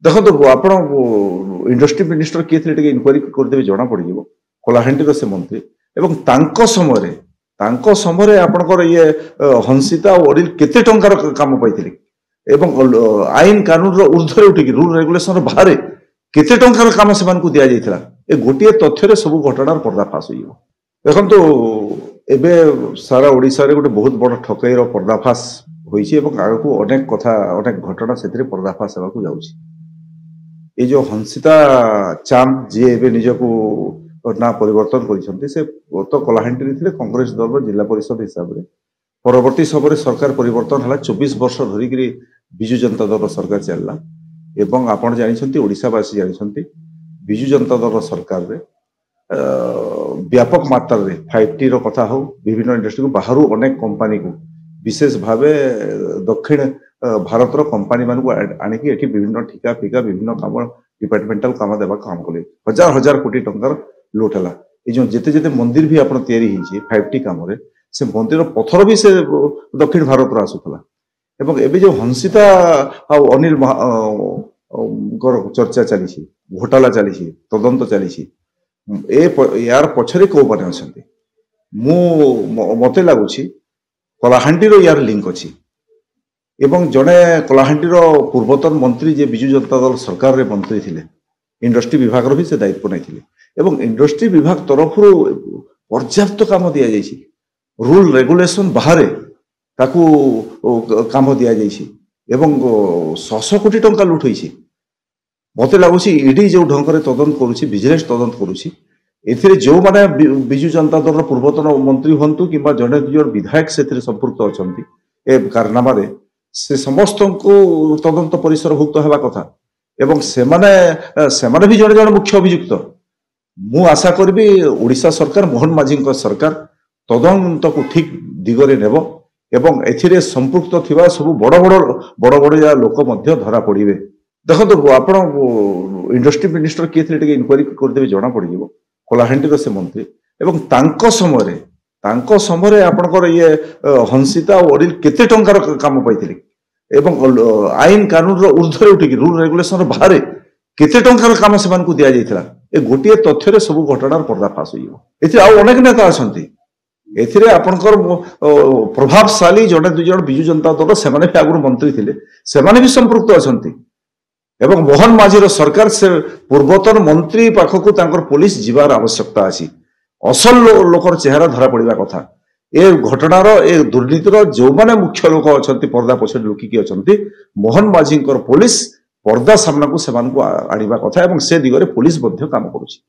देखो आप industry minister किए थे इनक्वारी करदेवे जना पड़ कलाहांडी से मंत्री एवं तांको समय आपणकर ये हंसिता और अनिल केते टंकार काम पाई आईन कानून ऊर्धरे उठिकी रूल रेगुलेशन बाहर केते टंकार काम से दि जाता ए गोटे तथ्य सब घटनार पर्दाफाश हो देखो एबे सारा ओडिशा रे गोटे बहुत बड़ ठकईर पर्दाफाश होइछि एवं आगको अनेक कथा अनेक घटना से पर्दाफाश होगा जाउछि ये जो हंसिता चांद जी एवं निजक ना परिवर्तन कर तो कलाहांडी थे कांग्रेस दल जिला परिषद हिसाब से परवर्ती समय सरकार परिवर्तन है 24 वर्ष धरिक विजु जनता दल सरकार चलला एवं आपण जानते ओडिशावासी जानते विजु जनता दल सरकार रे व्यापक मात्रा रे 5T रो कथा हो विभिन्न इंडस्ट्री को बाहर अनेक कंपनी को विशेष भाव दक्षिण भारत कंपनी मान आणिकी एठी विभिन्न ठिका फिका विभिन्न काम डिपार्टमेंटल काम देवा काम कले हजार हजार कोटी टंकार लुट है ये जो जिते जिते मंदिर भी आप 5T काम से मंदिर पथर भी से दक्षिण भारत आसूला एवं एबे जो हंसिता अनिल चर्चा चली घोटाला चली तदंत चली यार पछरे को माने अछंती मते लगुच कलाहांडी यार लिंक अच्छी एवं जड़े कलाहांडी पूर्वतन मंत्री जे विजु जनता दल सरकार रे मंत्री थिले इंडस्ट्री विभाग भी से दायित्व नहीं एवं इंडस्ट्री विभाग तरफ पर्याप्त काम दि जाइए रूल रेगुलेशन बाहर ताकू काम दि जाइए एवं 600 कोटी टंका लुट होइछि मते लगुच ईडी जो ढंग से तदंत करुछि विजिलेंस तदंत करुछि एथिरे जो माने विजु जनता दल पूर्वतन मंत्री हंतु किंबा जड़े दुजन विधायक से संपुक्त अछंती ए कारनामा रे से समस्त को तदंत परिसर भुक्त होगा कथा एवं सेमाने भी जड़े जड़े मुख्य अभियुक्त मु आशा करी ओडिशा सरकार मोहन माझी सरकार तदंत को ठीक दिगरे नेब एवं एथिरे संपुक्त थिबा सब बड़ बड़ बड़ लोक मध्य धरा पड़े देखो आप इंडस्ट्री मिनिस्टर किए थे इनक्वारी करदेवे जना पड़ कलाहांडी से मंत्री एवं तांको समय आपणकर ये हंसिता और अनिल केते टंकार काम पाई आईन कानून ऊर्धरे उठिकी रूल रेगुलेशन बाहर केते टंकार काम से दि जाता ए गोटे तथ्य सब घटनार पर्दाफाश हो अनेक नेता अच्छा आपणकर प्रभावशाली जड़े दुज विजु जनता दल से आगुरी मंत्री थे से भी संपुक्त अच्छा एवं मोहन माझी सरकार से पूर्वतन मंत्री पाखक पुलिस जीवार आवश्यकता अच्छी असल लोकर चेहरा धरा पड़ा कथा ए घटनार ए दुर्नीतिर जो माने मुख्य लोक अच्छा पर्दा पछरे लुकिकी अच्छा मोहन माझी पुलिस पर्दा सामना को आनिबा कथा एवं से दिगरे पुलिस काम करुछि।